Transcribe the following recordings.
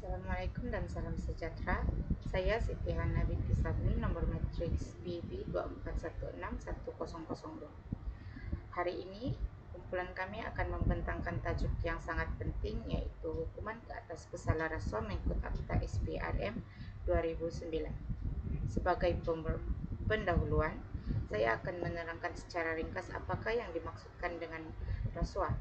Assalamualaikum dan salam sejahtera. Saya Siti Hana binti Sabni, nomor matriks BB 241610002. Hari ini, kumpulan kami akan membentangkan tajuk yang sangat penting, yaitu hukuman ke atas pesalah rasuah mengikut Akta SPRM 2009. Sebagai pendahuluan, saya akan menerangkan secara ringkas apakah yang dimaksudkan dengan rasuah.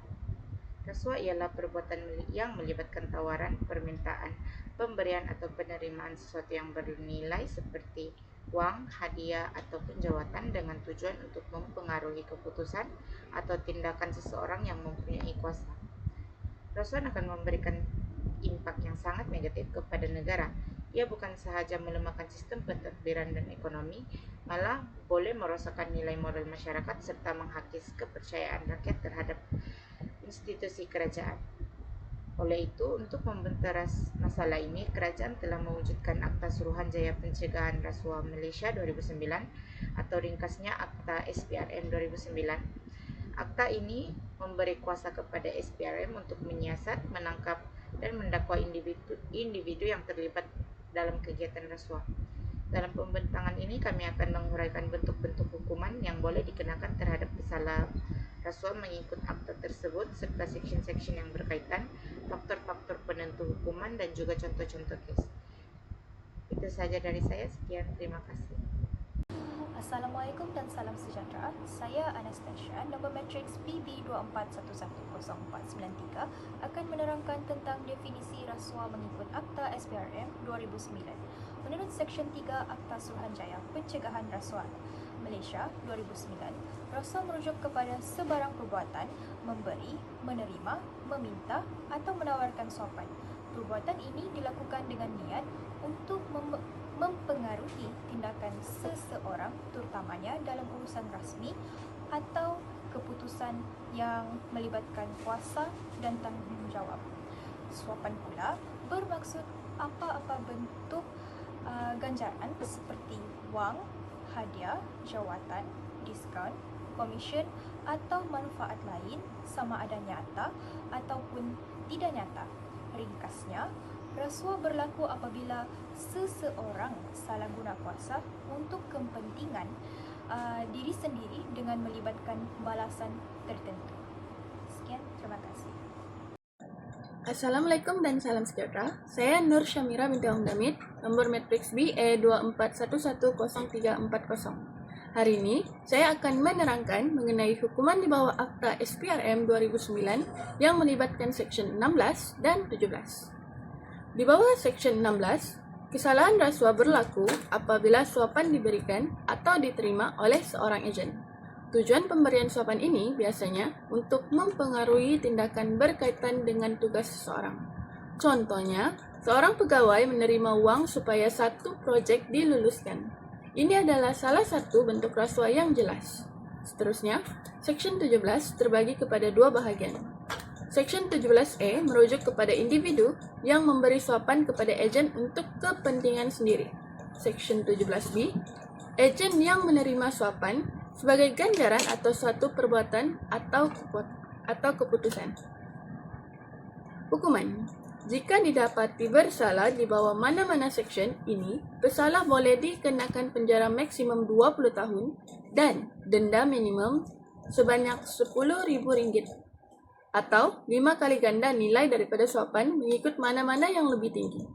Rasuah ialah perbuatan yang melibatkan tawaran, permintaan, pemberian atau penerimaan sesuatu yang bernilai seperti wang, hadiah, ataupun jawatan dengan tujuan untuk mempengaruhi keputusan atau tindakan seseorang yang mempunyai kuasa. Rasuah akan memberikan impak yang sangat negatif kepada negara. Ia bukan sahaja melemahkan sistem pentadbiran dan ekonomi, malah boleh merosakkan nilai moral masyarakat serta menghakis kepercayaan rakyat terhadap institusi kerajaan. Oleh itu, untuk membenteras masalah ini, kerajaan telah mewujudkan Akta Suruhanjaya Pencegahan Rasuah Malaysia 2009 atau ringkasnya Akta SPRM 2009. Akta ini memberi kuasa kepada SPRM untuk menyiasat, menangkap, dan mendakwa individu yang terlibat dalam kegiatan rasuah. Dalam pembentangan ini, kami akan menguraikan bentuk-bentuk hukuman yang boleh dikenakan terhadap pesalah rasuah mengikut akta tersebut, serta seksyen-seksyen yang berkaitan, faktor-faktor penentu hukuman, dan juga contoh-contoh kes. Itu saja dari saya. Sekian, terima kasih. Assalamualaikum dan salam sejahtera. Saya Anastasia, nombor matriks PB 241100493 akan menerangkan tentang definisi rasuah mengikut Akta SPRM 2009. Menurut Seksyen 3 Akta Suruhanjaya Pencegahan Rasuah Malaysia 2009, rasuah merujuk kepada sebarang perbuatan memberi, menerima, meminta atau menawarkan suapan. Perbuatan ini dilakukan dengan niat untuk mempengaruhi tindakan seseorang, terutamanya dalam urusan rasmi atau keputusan yang melibatkan kuasa dan tanggungjawab. Suapan pula bermaksud apa-apa bentuk ganjaran seperti wang, hadiah, jawatan, diskaun, komisen atau manfaat lain sama ada nyata ataupun tidak nyata. Ringkasnya, rasuah berlaku apabila seseorang salah guna kuasa untuk kepentingan diri sendiri dengan melibatkan balasan tertentu. Sekian, terima kasih. Assalamualaikum dan salam sejahtera. Saya Nur Syamira binti Hamdamid, nomor matriks BE 241103440. Hari ini, saya akan menerangkan mengenai hukuman di bawah Akta SPRM 2009 yang melibatkan Seksyen 16 dan 17. Di bawah Seksyen 16, kesalahan rasuah berlaku apabila suapan diberikan atau diterima oleh seorang ejen. Tujuan pemberian suapan ini biasanya untuk mempengaruhi tindakan berkaitan dengan tugas seseorang. Contohnya, seorang pegawai menerima uang supaya satu proyek diluluskan. Ini adalah salah satu bentuk rasuah yang jelas. Seterusnya, Seksyen 17 terbagi kepada dua bahagian. Seksyen 17E merujuk kepada individu yang memberi suapan kepada ejen untuk kepentingan sendiri. Seksyen 17B, ejen yang menerima suapan sebagai ganjaran atau suatu perbuatan atau keputusan. Hukuman. Jika didapati bersalah di bawah mana-mana seksyen ini, pesalah boleh dikenakan penjara maksimum 20 tahun dan denda minimum sebanyak RM10.000 atau 5 kali ganda nilai daripada suapan mengikut mana-mana yang lebih tinggi.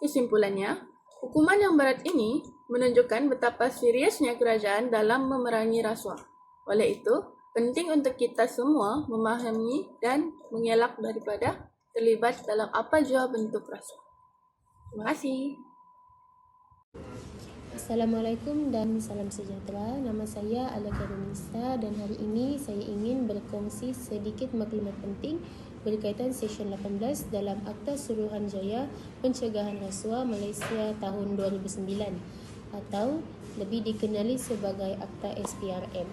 Kesimpulannya, hukuman yang berat ini menunjukkan betapa seriusnya kerajaan dalam memerangi rasuah. Oleh itu, penting untuk kita semua memahami dan mengelak daripada terlibat dalam apa jua bentuk rasuah. Terima kasih. Assalamualaikum dan salam sejahtera. Nama saya Alaka Runisa dan hari ini saya ingin berkongsi sedikit maklumat penting berkaitan Seksyen 18 dalam Akta Suruhanjaya Pencegahan Rasuah Malaysia tahun 2009 atau lebih dikenali sebagai Akta SPRM.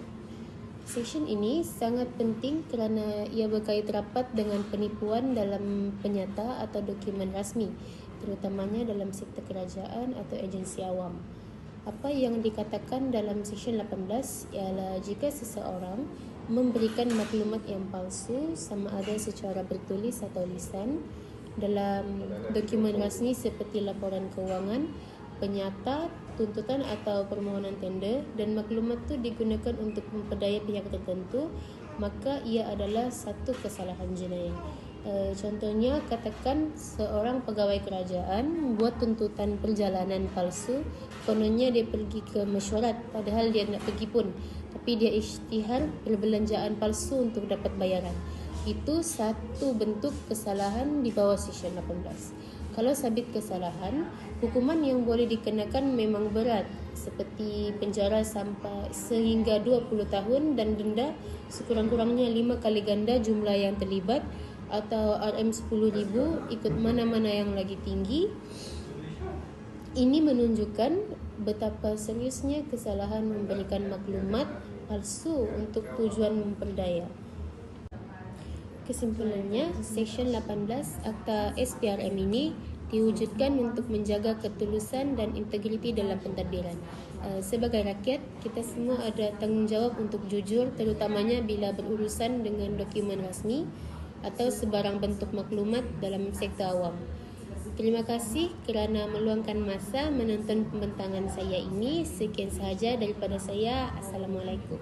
Seksyen ini sangat penting kerana ia berkait rapat dengan penipuan dalam penyata atau dokumen rasmi, terutamanya dalam sektor kerajaan atau agensi awam. Apa yang dikatakan dalam Seksyen 18 ialah jika seseorang memberikan maklumat yang palsu sama ada secara bertulis atau lisan dalam dokumen rasmi seperti laporan keuangan, penyata, tuntutan atau permohonan tender dan maklumat itu digunakan untuk memperdaya pihak tertentu, maka ia adalah satu kesalahan jenayah. Contohnya, katakan seorang pegawai kerajaan buat tuntutan perjalanan palsu, kononnya dia pergi ke mesyuarat padahal dia nak pergi pun, tapi dia isytihar perbelanjaan palsu untuk dapat bayaran. Itu satu bentuk kesalahan di bawah Seksyen 18. Kalau sabit kesalahan, hukuman yang boleh dikenakan memang berat, seperti penjara sampai sehingga 20 tahun dan denda sekurang-kurangnya 5 kali ganda jumlah yang terlibat, atau RM10,000 ikut mana-mana yang lagi tinggi. Ini menunjukkan betapa seriusnya kesalahan memberikan maklumat palsu untuk tujuan memperdaya. Kesimpulannya, Seksyen 18 Akta SPRM ini diwujudkan untuk menjaga ketulusan dan integriti dalam pentadbiran. Sebagai rakyat, kita semua ada tanggungjawab untuk jujur, terutamanya bila berurusan dengan dokumen rasmi atau sebarang bentuk maklumat dalam sektor awam. Terima kasih kerana meluangkan masa menonton pembentangan saya ini. Sekian sahaja daripada saya. Assalamualaikum.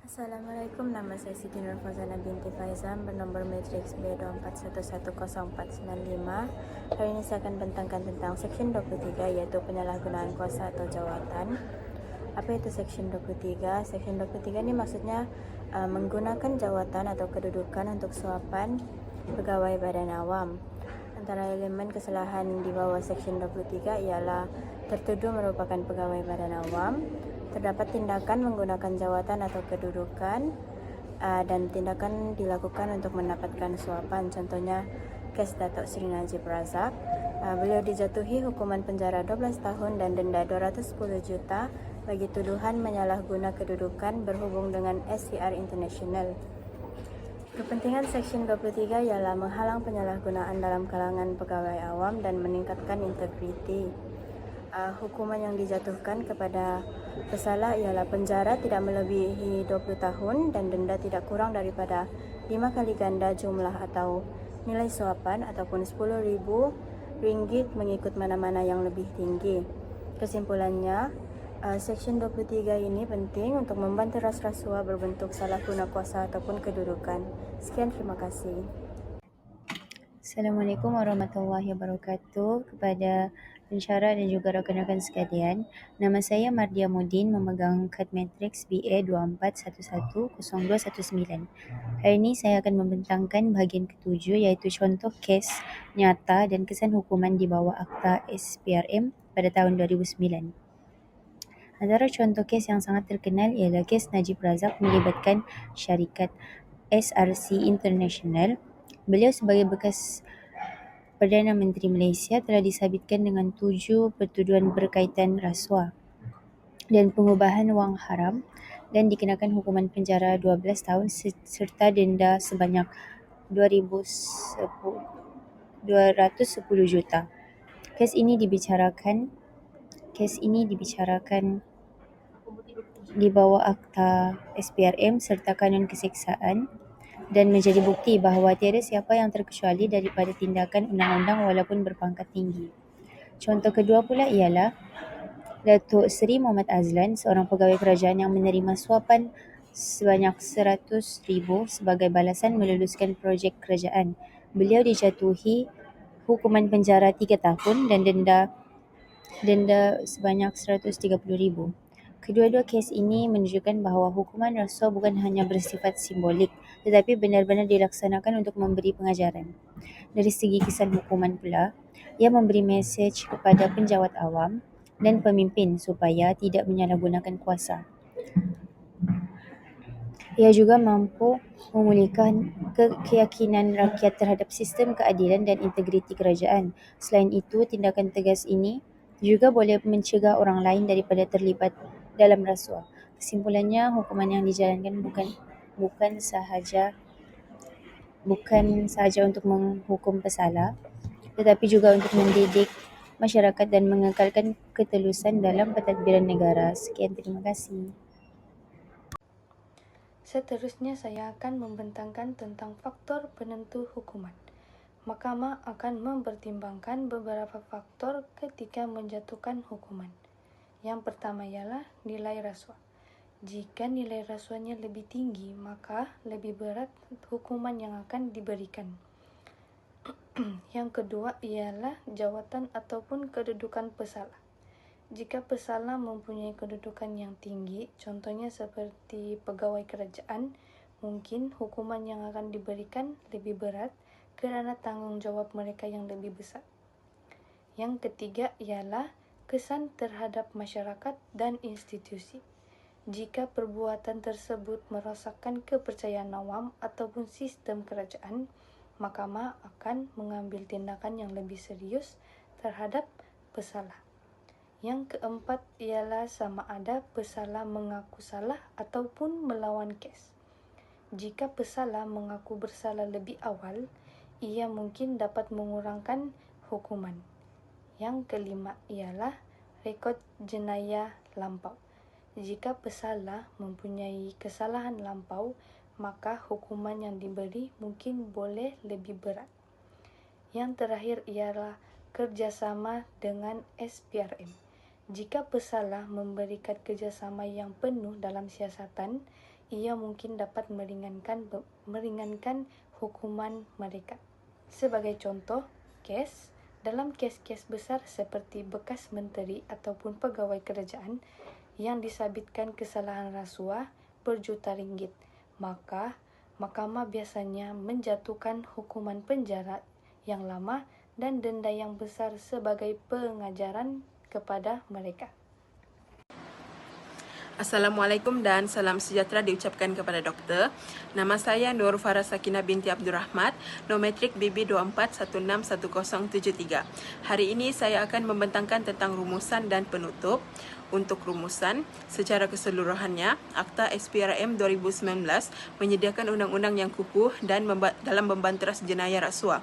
Assalamualaikum, nama saya Siti Nur Fauzana binti Faizam bernombor matriks B24110495. Hari ini saya akan bentangkan tentang Seksyen 23 iaitu penyalahgunaan kuasa atau jawatan. Apa itu Seksyen 23? Seksyen 23 ini maksudnya menggunakan jawatan atau kedudukan untuk suapan pegawai badan awam. Antara elemen kesalahan di bawah Seksyen 23 ialah tertuduh merupakan pegawai badan awam, terdapat tindakan menggunakan jawatan atau kedudukan, dan tindakan dilakukan untuk mendapatkan suapan. Contohnya kes Datuk Seri Najib Razak. Beliau dijatuhi hukuman penjara 12 tahun dan denda 210 juta bagi tuduhan menyalahguna kedudukan berhubung dengan SCR International. Kepentingan Seksyen 23 ialah menghalang penyalahgunaan dalam kalangan pegawai awam dan meningkatkan integriti. Hukuman yang dijatuhkan kepada pesalah ialah penjara tidak melebihi 20 tahun dan denda tidak kurang daripada 5 kali ganda jumlah atau nilai suapan ataupun RM10,000 mengikut mana-mana yang lebih tinggi. Kesimpulannya, Seksyen 23 ini penting untuk membantu rasuah berbentuk salah guna kuasa ataupun kedudukan. Sekian, terima kasih. Assalamualaikum warahmatullahi wabarakatuh. Kepada pensyarah dan juga rakan-rakan sekalian, nama saya Mardia Mudin, memegang kad matriks BA 24110219. Hari ini saya akan membentangkan bahagian ketujuh iaitu contoh kes nyata dan kesan hukuman di bawah Akta SPRM pada tahun 2009. Antara contoh kes yang sangat terkenal ialah kes Najib Razak melibatkan syarikat SRC International. Beliau sebagai bekas Perdana Menteri Malaysia telah disabitkan dengan 7 pertuduhan berkaitan rasuah dan pengubahan wang haram dan dikenakan hukuman penjara 12 tahun serta denda sebanyak 210 juta. Kes ini dibicarakan di bawah Akta SPRM serta Kanun Keseksaan dan menjadi bukti bahawa tiada siapa yang terkecuali daripada tindakan undang-undang walaupun berpangkat tinggi. Contoh kedua pula ialah Datuk Seri Muhammad Azlan, seorang pegawai kerajaan yang menerima suapan sebanyak RM100,000 sebagai balasan meluluskan projek kerajaan. Beliau dijatuhi hukuman penjara 3 tahun dan denda sebanyak RM130,000. Kedua-dua kes ini menunjukkan bahawa hukuman rasuah bukan hanya bersifat simbolik tetapi benar-benar dilaksanakan untuk memberi pengajaran. Dari segi kesan hukuman pula, ia memberi mesej kepada penjawat awam dan pemimpin supaya tidak menyalahgunakan kuasa. Ia juga mampu memulihkan keyakinan rakyat terhadap sistem keadilan dan integriti kerajaan. Selain itu, tindakan tegas ini juga boleh mencegah orang lain daripada terlibat dalam rasuah. Kesimpulannya, hukuman yang dijalankan bukan sahaja untuk menghukum pesalah, tetapi juga untuk mendidik masyarakat dan mengekalkan ketelusan dalam pentadbiran negara. Sekian, terima kasih. Seterusnya saya akan membentangkan tentang faktor penentu hukuman. Mahkamah akan mempertimbangkan beberapa faktor ketika menjatuhkan hukuman. Yang pertama ialah nilai rasuah. Jika nilai rasuahnya lebih tinggi, maka lebih berat hukuman yang akan diberikan. Yang kedua ialah jawatan ataupun kedudukan pesalah. Jika pesalah mempunyai kedudukan yang tinggi, contohnya seperti pegawai kerajaan, mungkin hukuman yang akan diberikan lebih berat kerana tanggungjawab mereka yang lebih besar. Yang ketiga ialah kesan terhadap masyarakat dan institusi. Jika perbuatan tersebut merosakkan kepercayaan awam ataupun sistem kerajaan, mahkamah akan mengambil tindakan yang lebih serius terhadap pesalah. Yang keempat ialah sama ada pesalah mengaku salah ataupun melawan kes. Jika pesalah mengaku bersalah lebih awal, ia mungkin dapat mengurangkan hukuman. Yang kelima ialah rekod jenayah lampau. Jika pesalah mempunyai kesalahan lampau, maka hukuman yang diberi mungkin boleh lebih berat. Yang terakhir ialah kerjasama dengan SPRM. Jika pesalah memberikan kerjasama yang penuh dalam siasatan, ia mungkin dapat meringankan hukuman mereka. Sebagai contoh, dalam kes-kes besar seperti bekas menteri ataupun pegawai kerajaan yang disabitkan kesalahan rasuah berjuta ringgit, maka mahkamah biasanya menjatuhkan hukuman penjara yang lama dan denda yang besar sebagai pengajaran kepada mereka. Assalamualaikum dan salam sejahtera diucapkan kepada doktor. Nama saya Nur Farah Sakinah binti Abdul Rahmat, nometrik BB24161073. Hari ini saya akan membentangkan tentang rumusan dan penutup. Untuk rumusan, secara keseluruhannya, Akta SPRM 2019 menyediakan undang-undang yang kukuh dan dalam membanteras jenayah rasuah.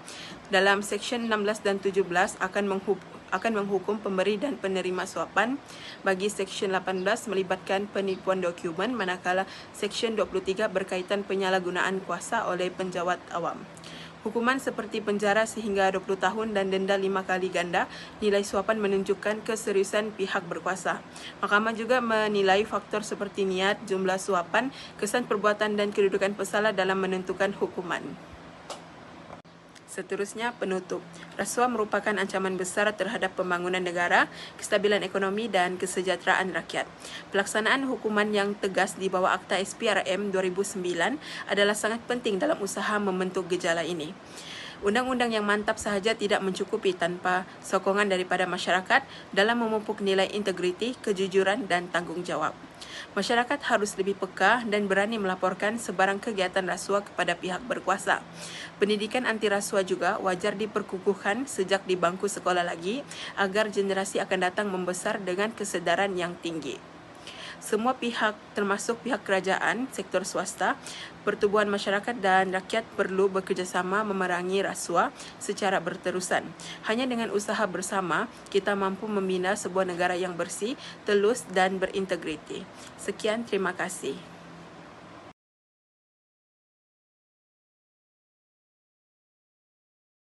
Dalam Seksyen 16 dan 17 akan menghukum pemberi dan penerima suapan. Bagi Seksyen 18 melibatkan penipuan dokumen, manakala Seksyen 23 berkaitan penyalahgunaan kuasa oleh penjawat awam. Hukuman seperti penjara sehingga 20 tahun dan denda 5 kali ganda nilai suapan menunjukkan keseriusan pihak berkuasa. Mahkamah juga menilai faktor seperti niat, jumlah suapan, kesan perbuatan dan kedudukan pesalah dalam menentukan hukuman. Seterusnya, penutup. Rasuah merupakan ancaman besar terhadap pembangunan negara, kestabilan ekonomi dan kesejahteraan rakyat. Pelaksanaan hukuman yang tegas di bawah Akta SPRM 2009 adalah sangat penting dalam usaha membentuk gejala ini. Undang-undang yang mantap sahaja tidak mencukupi tanpa sokongan daripada masyarakat dalam memupuk nilai integriti, kejujuran dan tanggungjawab. Masyarakat harus lebih peka dan berani melaporkan sebarang kegiatan rasuah kepada pihak berkuasa. Pendidikan anti rasuah juga wajar diperkukuhkan sejak di bangku sekolah lagi agar generasi akan datang membesar dengan kesedaran yang tinggi. Semua pihak termasuk pihak kerajaan, sektor swasta, pertubuhan masyarakat dan rakyat perlu bekerjasama memerangi rasuah secara berterusan. Hanya dengan usaha bersama, kita mampu membina sebuah negara yang bersih, telus dan berintegriti. Sekian, terima kasih.